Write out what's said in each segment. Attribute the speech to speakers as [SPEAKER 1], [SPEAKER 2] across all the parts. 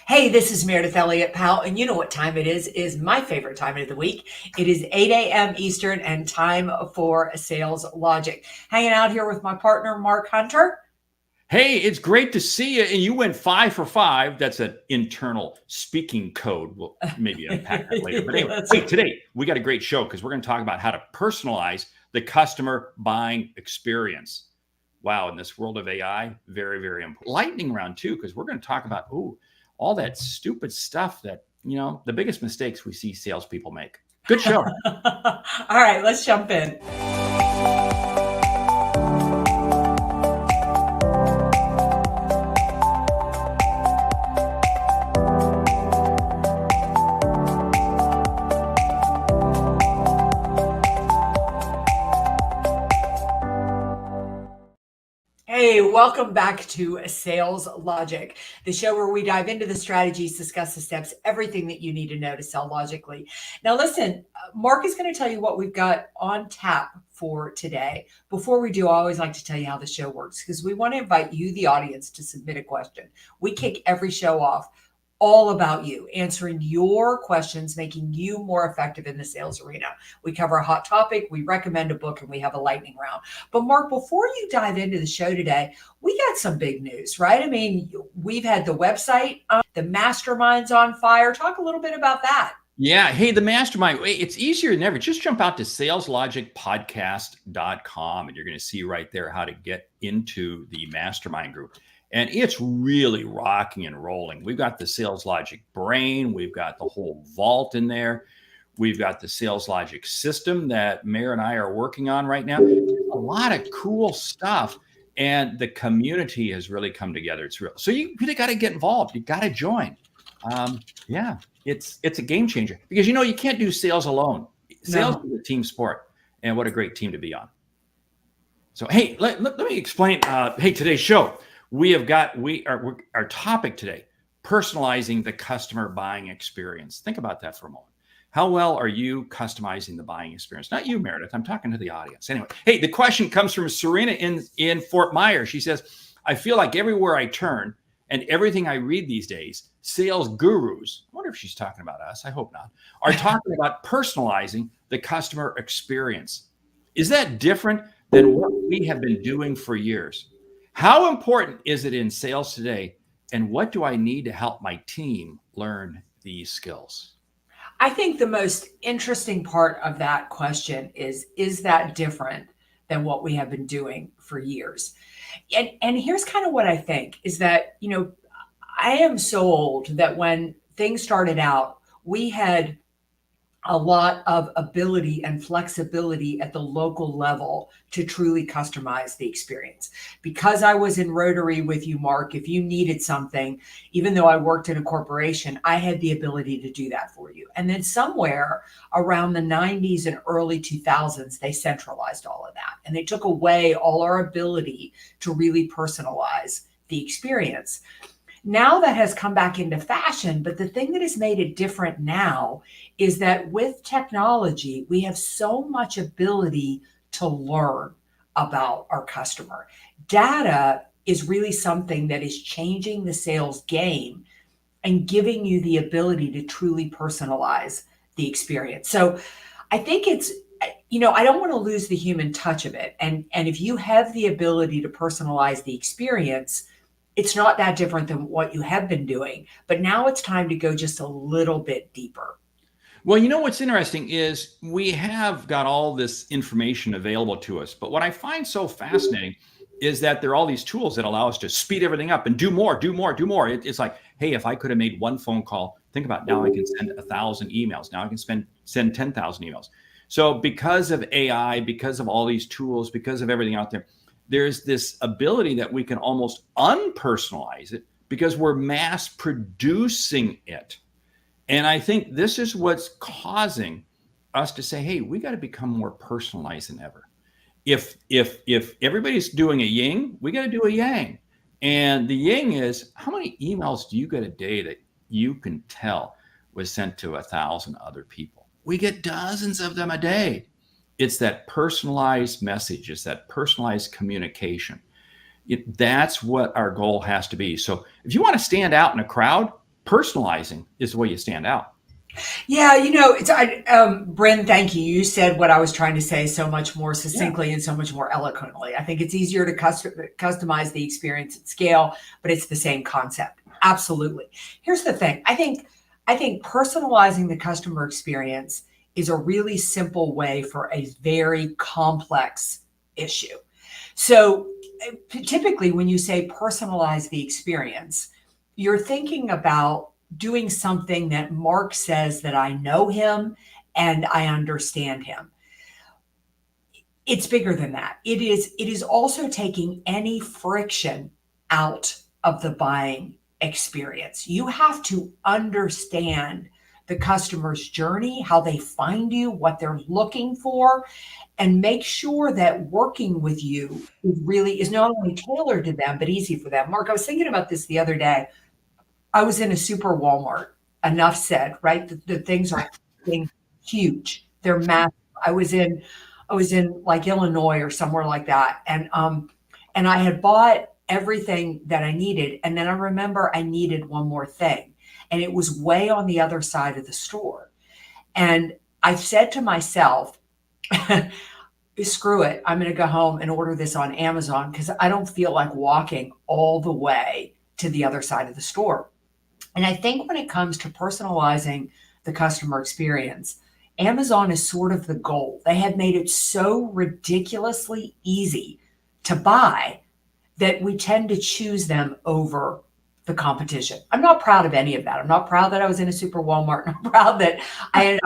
[SPEAKER 1] Hey, this is Meridith Elliott Powell, and you know what time it is my favorite time of the week. It is 8 a.m. Eastern and time for Sales Logic. Hanging out here with my partner, Mark Hunter.
[SPEAKER 2] Hey, it's great to see you. And you went 5 for 5. That's an internal speaking code. We'll maybe unpack that later. But anyway, today we got a great show because we're going to talk about how to personalize the customer buying experience. Wow, in this world of AI, very, very important. Lightning round too, because we're going to talk about all that stupid stuff that, the biggest mistakes we see salespeople make. Good show.
[SPEAKER 1] All right, let's jump in. Hey, welcome back to Sales Logic, the show where we dive into the strategies, discuss the steps, everything that you need to know to sell logically. Now, listen, Mark is going to tell you what we've got on tap for today. Before we do, I always like to tell you how the show works because we want to invite you, the audience, to submit a question. We kick every show off all about you, answering your questions, making you more effective in the sales arena. We cover a hot topic, we recommend a book, and we have a lightning round. But Mark, before you dive into the show today, we got some big news, right? I mean, we've had the website, the mastermind's on fire. Talk a little bit about that.
[SPEAKER 2] Yeah. Hey, the mastermind, it's easier than ever. Just jump out to saleslogicpodcast.com and you're going to see right there how to get into the mastermind group. And it's really rocking and rolling. We've got the Sales Logic brain. We've got the whole vault in there. We've got the Sales Logic system that Mayor and I are working on right now. A lot of cool stuff. And the community has really come together. It's real. So you really got to get involved. You got to join. It's a game changer because, you can't do sales alone. Sales is a team sport. And what a great team to be on. So, hey, let me explain. Today's show. Our topic today, personalizing the customer buying experience. Think about that for a moment. How well are you customizing the buying experience? Not you, Meridith. I'm talking to the audience. Anyway, hey, the question comes from Serena in Fort Myers. She says, I feel like everywhere I turn and everything I read these days, sales gurus, I wonder if she's talking about us, I hope not, are talking about personalizing the customer experience. Is that different than what we have been doing for years? How important is it in sales today? And what do I need to help my team learn these skills?
[SPEAKER 1] I think the most interesting part of that question is that different than what we have been doing for years? And here's kind of what I think is that, I am so old that when things started out, we had a lot of ability and flexibility at the local level to truly customize the experience. Because I was in Rotary with you, Mark, if you needed something, even though I worked in a corporation, I had the ability to do that for you. And then somewhere around the 90s and early 2000s, they centralized all of that. And they took away all our ability to really personalize the experience. Now that has come back into fashion, but the thing that has made it different now is that with technology, we have so much ability to learn about our customer. Data is really something that is changing the sales game and giving you the ability to truly personalize the experience. So I think it's, I don't want to lose the human touch of it. And if you have the ability to personalize the experience, it's not that different than what you have been doing, but now it's time to go just a little bit deeper.
[SPEAKER 2] Well, what's interesting is we have got all this information available to us, but what I find so fascinating is that there are all these tools that allow us to speed everything up and do more. It's like, hey, if I could have made one phone call, think about now I can send 1,000 emails. Now I can send 10,000 emails. So because of AI, because of all these tools, because of everything out there, there's this ability that we can almost unpersonalize it because we're mass producing it. And I think this is what's causing us to say, hey, we got to become more personalized than ever. If everybody's doing a yin, we got to do a yang. And the yin is, how many emails do you get a day that you can tell was sent to 1,000 other people? We get dozens of them a day. It's that personalized message. It's that personalized communication. That's what our goal has to be. So if you want to stand out in a crowd, Personalizing is the way you stand out.
[SPEAKER 1] Yeah, Bryn, thank you. You said what I was trying to say so much more
[SPEAKER 2] Yeah.
[SPEAKER 1] succinctly and so much more eloquently. I think it's easier to customize the experience at scale, but it's the same concept. Absolutely. Here's the thing. I think personalizing the customer experience is a really simple way for a very complex issue. So typically when you say personalize the experience, you're thinking about doing something that Mark says that I know him and I understand him. It's bigger than that. It is also taking any friction out of the buying experience. You have to understand the customer's journey, how they find you, what they're looking for, and make sure that working with you is not only tailored to them but easy for them. Mark, I was thinking about this the other day. I was in a super Walmart. Enough said, right? The things are huge. They're massive. I was in like Illinois or somewhere like that, and I had bought everything that I needed, and then I remember I needed one more thing, and it was way on the other side of the store. And I said to myself, screw it. I'm going to go home and order this on Amazon because I don't feel like walking all the way to the other side of the store. And I think when it comes to personalizing the customer experience, Amazon is sort of the goal. They have made it so ridiculously easy to buy that we tend to choose them over the competition. I'm not proud of any of that. I'm not proud that I was in a super Walmart. I'm proud that I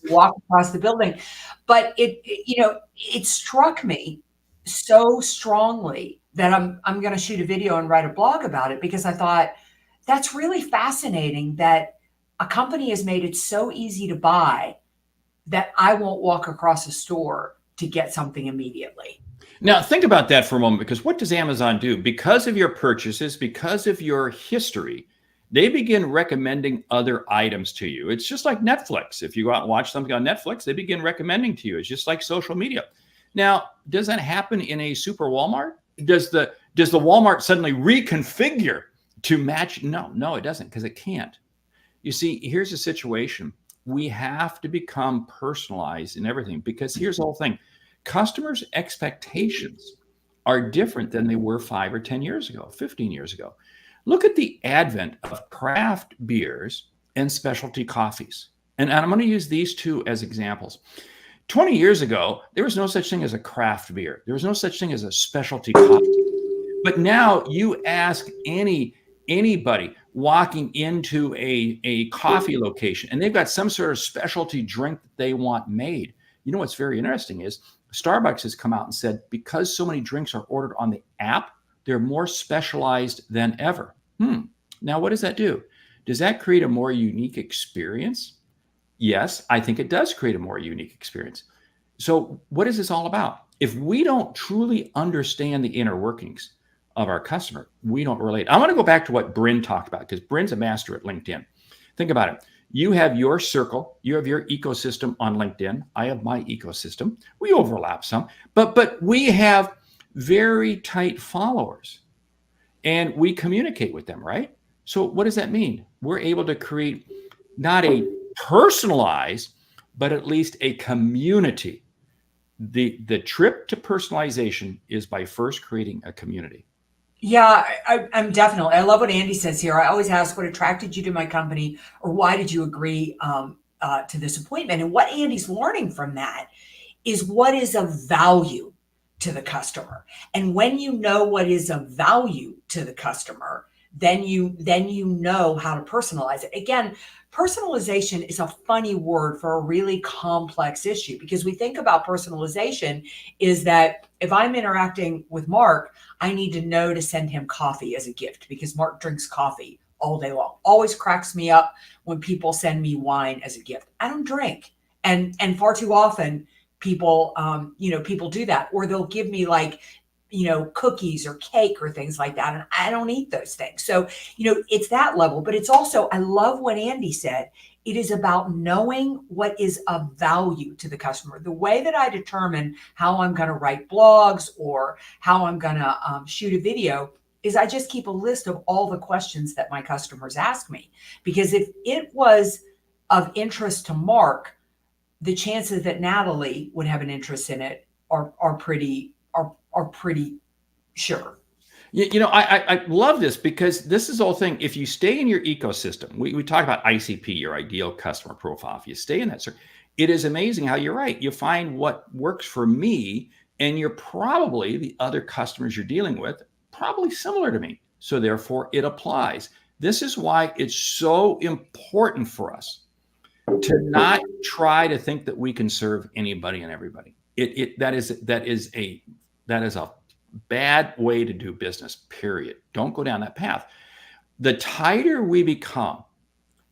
[SPEAKER 1] walk across the building. But it struck me so strongly that I'm going to shoot a video and write a blog about it, because I thought that's really fascinating that a company has made it so easy to buy that I won't walk across a store to get something immediately.
[SPEAKER 2] Now, think about that for a moment, because what does Amazon do? Because of your purchases, because of your history, they begin recommending other items to you. It's just like Netflix. If you go out and watch something on Netflix, they begin recommending to you. It's just like social media. Now, does that happen in a super Walmart? Does the Walmart suddenly reconfigure to match? No, it doesn't, because it can't. You see, here's the situation. We have to become personalized in everything, because here's the whole thing. Customers' expectations are different than they were 5 or 10 years ago, 15 years ago. Look at the advent of craft beers and specialty coffees. And I'm going to use these two as examples. 20 years ago, there was no such thing as a craft beer. There was no such thing as a specialty coffee. But now you ask anybody walking into a coffee location, and they've got some sort of specialty drink that they want made. You know what's very interesting is Starbucks has come out and said, because so many drinks are ordered on the app, they're more specialized than ever. Now, what does that do? Does that create a more unique experience? Yes, I think it does create a more unique experience. So what is this all about? If we don't truly understand the inner workings of our customer, we don't relate. I want to go back to what Bryn talked about, because Bryn's a master at LinkedIn. Think about it. You have your circle, you have your ecosystem on LinkedIn. I have my ecosystem. We overlap some, but we have very tight followers, and we communicate with them, right? So what does that mean? We're able to create not a personalized, but at least a community. The trip to personalization is by first creating a community.
[SPEAKER 1] Yeah, I'm definitely. I love what Andy says here. I always ask, what attracted you to my company, or why did you agree to this appointment? And what Andy's learning from that is what is of value to the customer. And when you know what is of value to the customer, then you know how to personalize it. Again, personalization is a funny word for a really complex issue, because we think about personalization is that if I'm interacting with Mark, I need to know to send him coffee as a gift, because Mark drinks coffee all day long. Always cracks me up when people send me wine as a gift. I don't drink. And far too often people people do that, or they'll give me like cookies or cake or things like that, and I don't eat those things. So it's that level. But it's also, I love what Andy said, it is about knowing what is of value to the customer. The way that I determine how I'm going to write blogs or how I'm going to shoot a video is I just keep a list of all the questions that my customers ask me. Because if it was of interest to Mark, the chances that Natalie would have an interest in it are pretty sure.
[SPEAKER 2] I love this because this is the whole thing. If you stay in your ecosystem, we talk about ICP, your ideal customer profile. If you stay in that, it is amazing how you're right. You find what works for me, and you're probably the other customers you're dealing with, probably similar to me. So therefore, it applies. This is why it's so important for us to not try to think that we can serve anybody and everybody. That is a bad way to do business, period. Don't go down that path. The tighter we become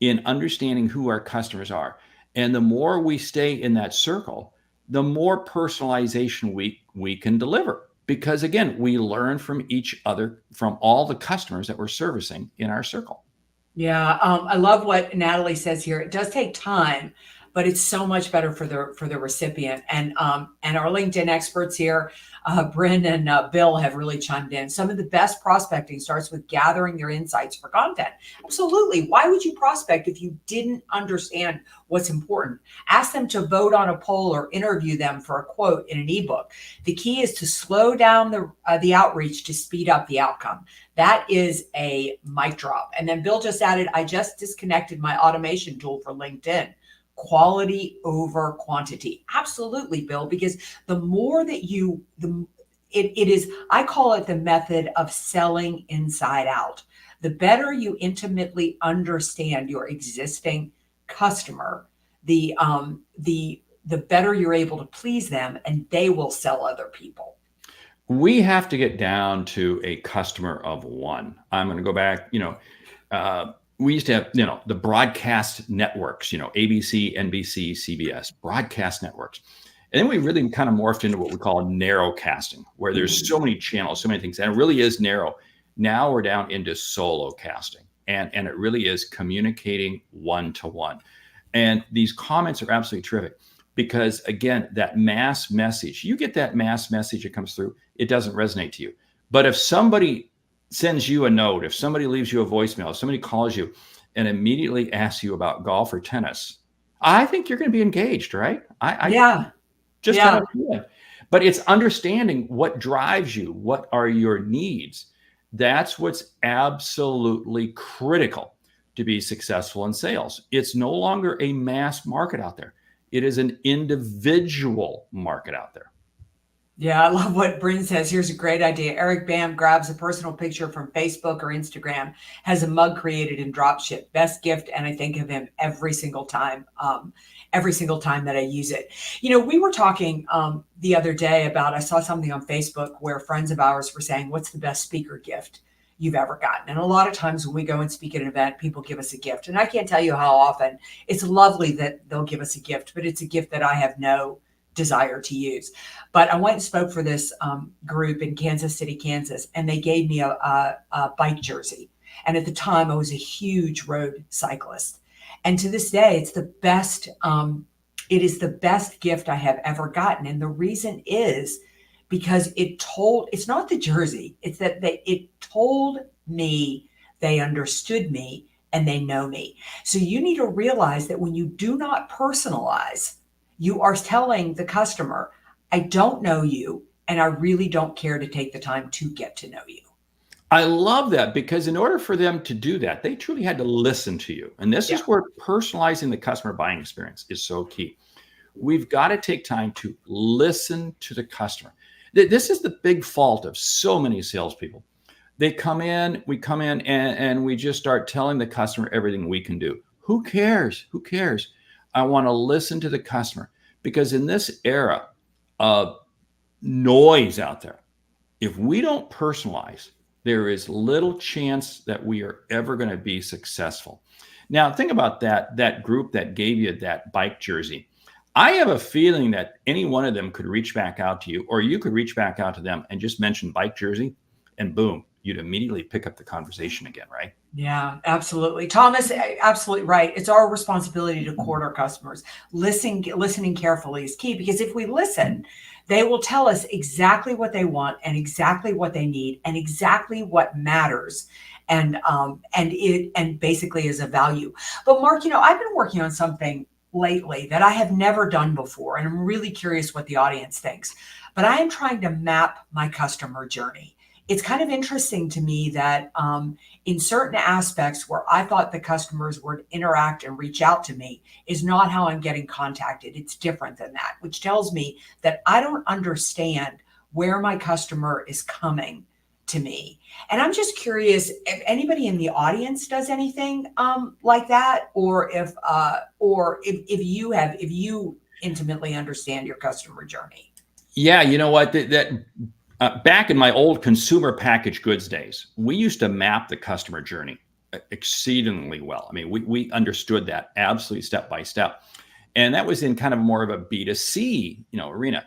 [SPEAKER 2] in understanding who our customers are, and the more we stay in that circle, the more personalization we can deliver. Because again, we learn from each other, from all the customers that we're servicing in our circle.
[SPEAKER 1] Yeah, I love what Natalie says here. It does take time, but it's so much better for the recipient. And our LinkedIn experts here, Bryn and Bill, have really chimed in. Some of the best prospecting starts with gathering their insights for content. Absolutely. Why would you prospect if you didn't understand what's important? Ask them to vote on a poll or interview them for a quote in an ebook. The key is to slow down the outreach to speed up the outcome. That is a mic drop. And then Bill just added, I just disconnected my automation tool for LinkedIn. Quality over quantity. Absolutely, Bill, because the more that it is, I call it the method of selling inside out. The better you intimately understand your existing customer, the better you're able to please them, and they will sell other people.
[SPEAKER 2] We have to get down to a customer of one. I'm going to go back, we used to have, the broadcast networks, ABC, NBC, CBS, broadcast networks. And then we really kind of morphed into what we call narrow casting, where there's so many channels, so many things, and it really is narrow. Now we're down into solo casting, and it really is communicating one-to-one. And these comments are absolutely terrific because, again, that mass message, you get that mass message that comes through, it doesn't resonate to you. But if somebody sends you a note, if somebody leaves you a voicemail, if somebody calls you and immediately asks you about golf or tennis, I think you're going to be engaged, right?
[SPEAKER 1] Yeah.
[SPEAKER 2] Just have a feeling. But it's understanding what drives you, what are your needs. That's what's absolutely critical to be successful in sales. It's no longer a mass market out there. It is an individual market out there.
[SPEAKER 1] Yeah, I love what Bryn says. Here's a great idea. Eric Bam grabs a personal picture from Facebook or Instagram, has a mug created and drop ship. Best gift, and I think of him every single time that I use it. We were talking the other day about, I saw something on Facebook where friends of ours were saying, what's the best speaker gift you've ever gotten? And a lot of times when we go and speak at an event, people give us a gift. And I can't tell you how often. It's lovely that they'll give us a gift, but it's a gift that I have no desire to use. But I went and spoke for this group in Kansas City, Kansas, and they gave me a bike jersey. And at the time, I was a huge road cyclist. And to this day, it's the best. It is the best gift I have ever gotten. And the reason is because it's not the jersey. It's that it told me they understood me and they know me. So you need to realize that when you do not personalize, you are telling the customer, I don't know you, and I really don't care to take the time to get to know you.
[SPEAKER 2] I love that because in order for them to do that, they truly had to listen to you. And this is where personalizing the customer buying experience is so key. We've got to take time to listen to the customer. This is the big fault of so many salespeople. We come in and we just start telling the customer everything we can do. Who cares? Who cares? I want to listen to the customer because in this era of noise out there, if we don't personalize, there is little chance that we are ever going to be successful. Now, think about that group that gave you that bike jersey. I have a feeling that any one of them could reach back out to you, or you could reach back out to them and just mention bike jersey, and boom, you'd immediately pick up the conversation again, right?
[SPEAKER 1] Yeah, absolutely. Thomas, absolutely right. It's our responsibility to court our customers. Listening carefully is key, because if we listen, they will tell us exactly what they want and exactly what they need and exactly what matters. And basically is a value. But Mark, I've been working on something lately that I have never done before, and I'm really curious what the audience thinks. But I am trying to map my customer journey. It's kind of interesting to me that in certain aspects where I thought the customers would interact and reach out to me is not how I'm getting contacted. It's different than that, which tells me that I don't understand where my customer is coming to me. And I'm just curious if anybody in the audience does anything like that, or if you intimately understand your customer journey.
[SPEAKER 2] Yeah, you know what? Back in my old consumer packaged goods days, we used to map the customer journey exceedingly well. I mean, we understood that absolutely step by step, and that was in kind of more of a B2C, arena.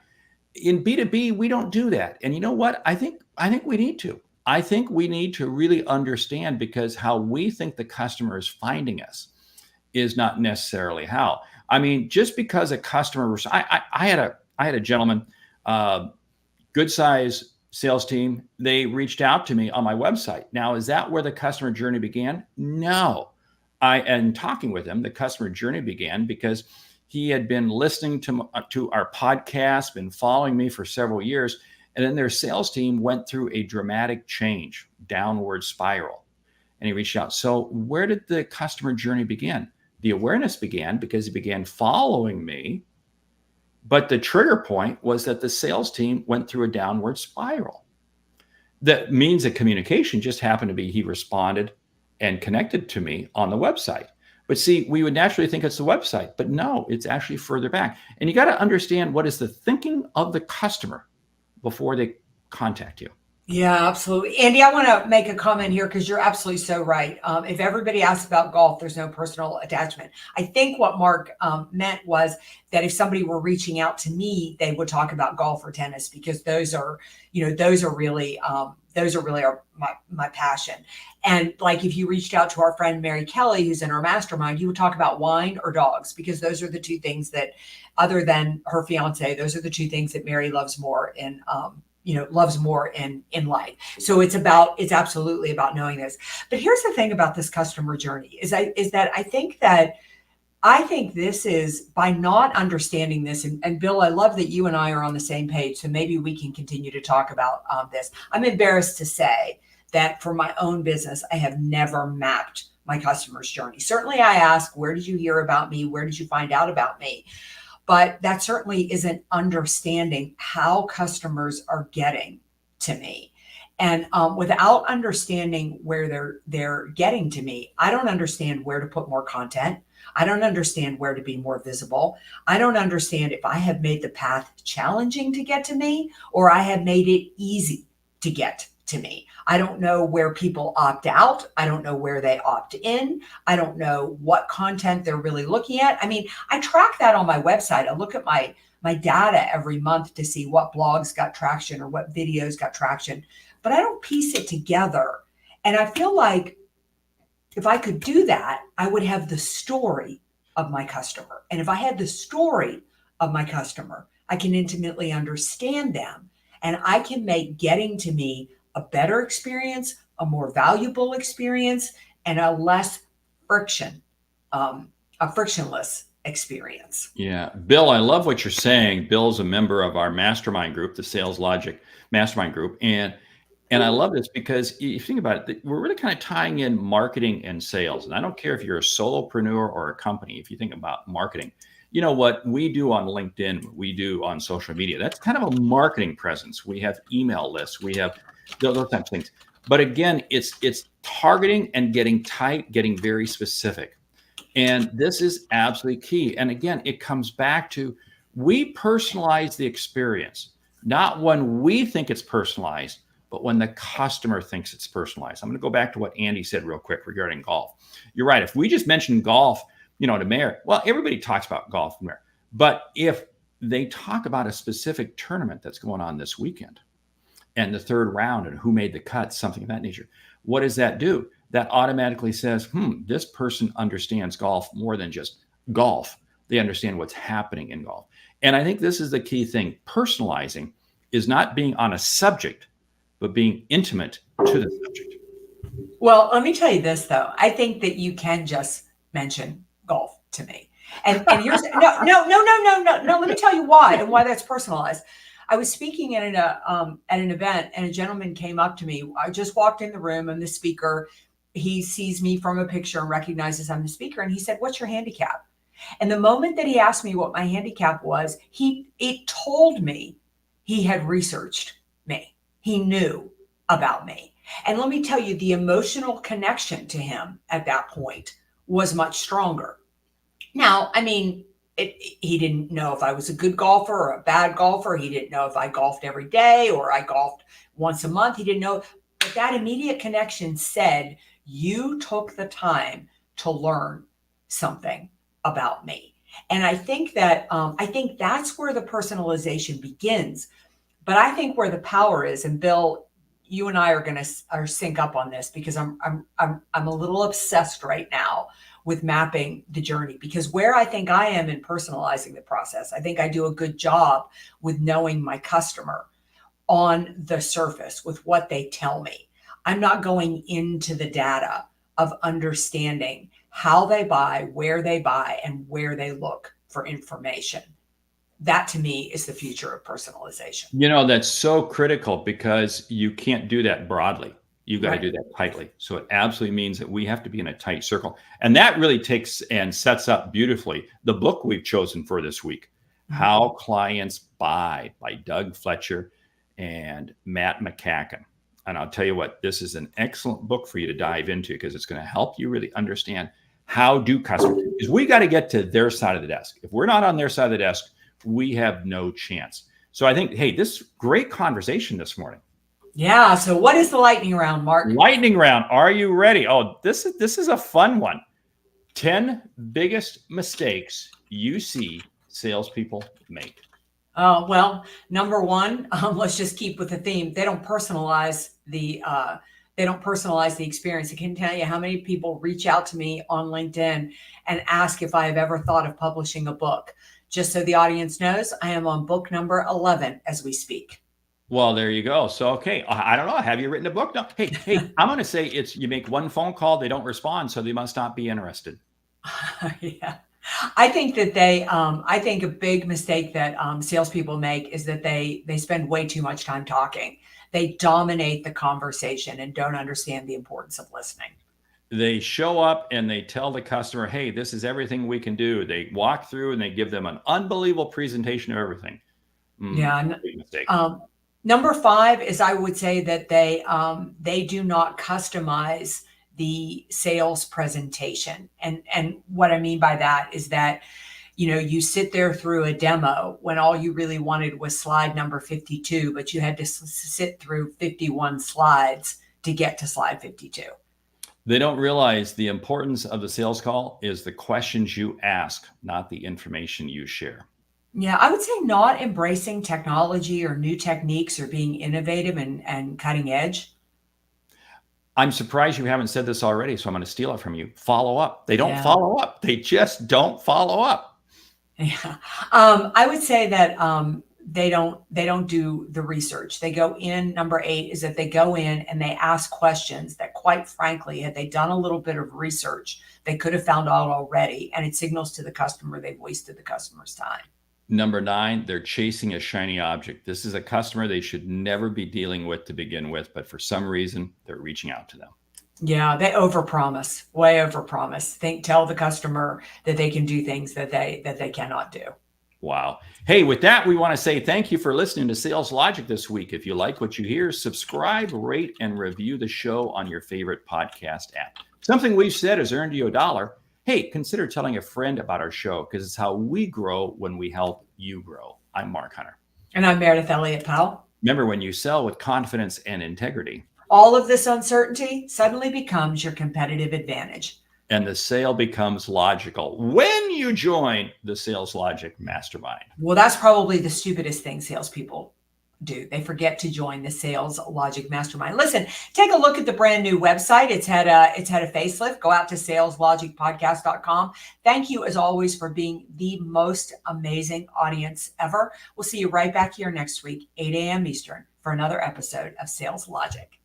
[SPEAKER 2] In B2B, we don't do that. And you know what? I think we need to. I think we need to really understand, because how we think the customer is finding us is not necessarily how. I mean, just because a customer was, I had a gentleman, good size sales team. They reached out to me on my website. Now, is that where the customer journey began? No. And talking with him, the customer journey began because he had been listening to our podcast, been following me for several years, and then their sales team went through a dramatic change, downward spiral, and he reached out. So where did the customer journey begin? The awareness began because he began following me, but the trigger point was that the sales team went through a downward spiral. That means that communication just happened to be he responded and connected to me on the website. But see, we would naturally think it's the website, but no, it's actually further back. And you got to understand what is the thinking of the customer before they contact you.
[SPEAKER 1] Yeah, absolutely. Andy, I want to make a comment here because you're absolutely so right. If everybody asks about golf, there's no personal attachment. I think what Mark meant was that if somebody were reaching out to me, they would talk about golf or tennis, because those are really my passion. And like if you reached out to our friend Mary Kelly, who's in our mastermind, you would talk about wine or dogs, because those are the two things that, other than her fiance, those are the two things that Mary loves more in life. So it's absolutely about knowing this. But here's the thing about this customer journey is that I think this is, by not understanding this, and Bill, I love that you and I are on the same page, so maybe we can continue to talk about this. I'm embarrassed to say that for my own business, I have never mapped my customer's journey. Certainly I ask, where did you hear about me? Where did you find out about me? But that certainly isn't understanding how customers are getting to me. And without understanding where they're getting to me, I don't understand where to put more content. I don't understand where to be more visible. I don't understand if I have made the path challenging to get to me, or I have made it easy to get to me. I don't know where people opt out. I don't know where they opt in. I don't know what content they're really looking at. I mean, I track that on my website. I look at my data every month to see what blogs got traction or what videos got traction, but I don't piece it together. And I feel like if I could do that, I would have the story of my customer. And if I had the story of my customer, I can intimately understand them, and I can make getting to me a better experience, a more valuable experience, and a less frictionless experience.
[SPEAKER 2] Yeah. Bill, I love what you're saying. Bill's a member of our mastermind group, the Sales Logic Mastermind Group. And I love this because if you think about it, we're really kind of tying in marketing and sales. And I don't care if you're a solopreneur or a company, if you think about marketing, you know what we do on LinkedIn, we do on social media. That's kind of a marketing presence. We have email lists, we have those types of things. But again, it's targeting and getting tight, getting very specific. And this is absolutely key. And again, it comes back to, we personalize the experience, not when we think it's personalized, but when the customer thinks it's personalized. I'm going to go back to what Andy said real quick regarding golf. You're right. If we just mention golf, to Mary, well, everybody talks about golf from there. But if they talk about a specific tournament that's going on this weekend, and the third round and who made the cut, something of that nature. What does that do? That automatically says, this person understands golf more than just golf. They understand what's happening in golf. And I think this is the key thing. Personalizing is not being on a subject, but being intimate to the subject.
[SPEAKER 1] Well, let me tell you this, though. I think that you can just mention golf to me. And here's no. Let me tell you why and why that's personalized. I was speaking at an event, and a gentleman came up to me. I just walked in the room. I'm the speaker. He sees me from a picture and recognizes I'm the speaker. And he said, "What's your handicap?" And the moment that he asked me what my handicap was, it told me he had researched me. He knew about me. And let me tell you, the emotional connection to him at that point was much stronger. Now, I mean, he didn't know if I was a good golfer or a bad golfer. He didn't know if I golfed every day or I golfed once a month. He didn't know. But that immediate connection said, you took the time to learn something about me. And I think that's where the personalization begins. But I think where the power is, and Bill, you and I are going to sync up on this, because I'm a little obsessed right now with mapping the journey, because where I think I am in personalizing the process, I think I do a good job with knowing my customer on the surface with what they tell me. I'm not going into the data of understanding how they buy, and where they look for information. That to me is the future of personalization.
[SPEAKER 2] That's so critical, because you can't do that broadly. You've got to do that tightly. So it absolutely means that we have to be in a tight circle. And that really takes and sets up beautifully the book we've chosen for this week, How Clients Buy, by Doug Fletcher and Matt McCacken. And I'll tell you what, this is an excellent book for you to dive into, because it's going to help you really understand how do customers, because we got to get to their side of the desk. If we're not on their side of the desk, we have no chance. So I think, hey, this great conversation this morning.
[SPEAKER 1] Yeah. So what is the lightning round, Mark?
[SPEAKER 2] Lightning round. Are you ready? Oh, this is a fun one. 10 biggest mistakes you see salespeople make.
[SPEAKER 1] Well, number one, let's just keep with the theme. They don't personalize the experience. I can tell you how many people reach out to me on LinkedIn and ask if I have ever thought of publishing a book. Just so the audience knows, I am on book number 11 as we speak.
[SPEAKER 2] Well, there you go. So, okay. I don't know. Have you written a book? No. Hey, I'm going to say you make one phone call, they don't respond, so they must not be interested.
[SPEAKER 1] Yeah. I think that I think a big mistake that salespeople make is that they spend way too much time talking. They dominate the conversation and don't understand the importance of listening.
[SPEAKER 2] They show up and they tell the customer, hey, this is everything we can do. They walk through and they give them an unbelievable presentation of everything. Big mistake.
[SPEAKER 1] Number 5 is, I would say that they do not customize the sales presentation. And what I mean by that is that, you sit there through a demo when all you really wanted was slide number 52, but you had to sit through 51 slides to get to slide 52.
[SPEAKER 2] They don't realize the importance of the sales call is the questions you ask, not the information you share.
[SPEAKER 1] Yeah, I would say not embracing technology or new techniques or being innovative and cutting edge.
[SPEAKER 2] I'm surprised you haven't said this already, so I'm going to steal it from you. Follow up. They don't follow up. They just don't follow up.
[SPEAKER 1] Yeah. I would say that they don't do the research. They go in. Number 8 is that they go in and they ask questions that, quite frankly, had they done a little bit of research, they could have found out already. And it signals to the customer they've wasted the customer's time.
[SPEAKER 2] Number 9, they're chasing a shiny object. This is a customer they should never be dealing with to begin with, but for some reason, they're reaching out to them.
[SPEAKER 1] Yeah, they overpromise, way overpromise. Tell the customer that they can do things that they cannot do.
[SPEAKER 2] Wow. Hey, with that, we want to say thank you for listening to Sales Logic this week. If you like what you hear, subscribe, rate, and review the show on your favorite podcast app. Something we've said has earned you $1. Hey, consider telling a friend about our show, because it's how we grow when we help you grow. I'm Mark Hunter.
[SPEAKER 1] And I'm Meridith Elliott Powell.
[SPEAKER 2] Remember, when you sell with confidence and integrity,
[SPEAKER 1] all of this uncertainty suddenly becomes your competitive advantage.
[SPEAKER 2] And the sale becomes logical when you join the Sales Logic Mastermind.
[SPEAKER 1] Well, that's probably the stupidest thing salespeople do. They forget to join the Sales Logic Mastermind. Listen, take a look at the brand new website. It's had a facelift. Go out to saleslogicpodcast.com. Thank you as always for being the most amazing audience ever. We'll see you right back here next week, 8 a.m. Eastern, for another episode of Sales Logic.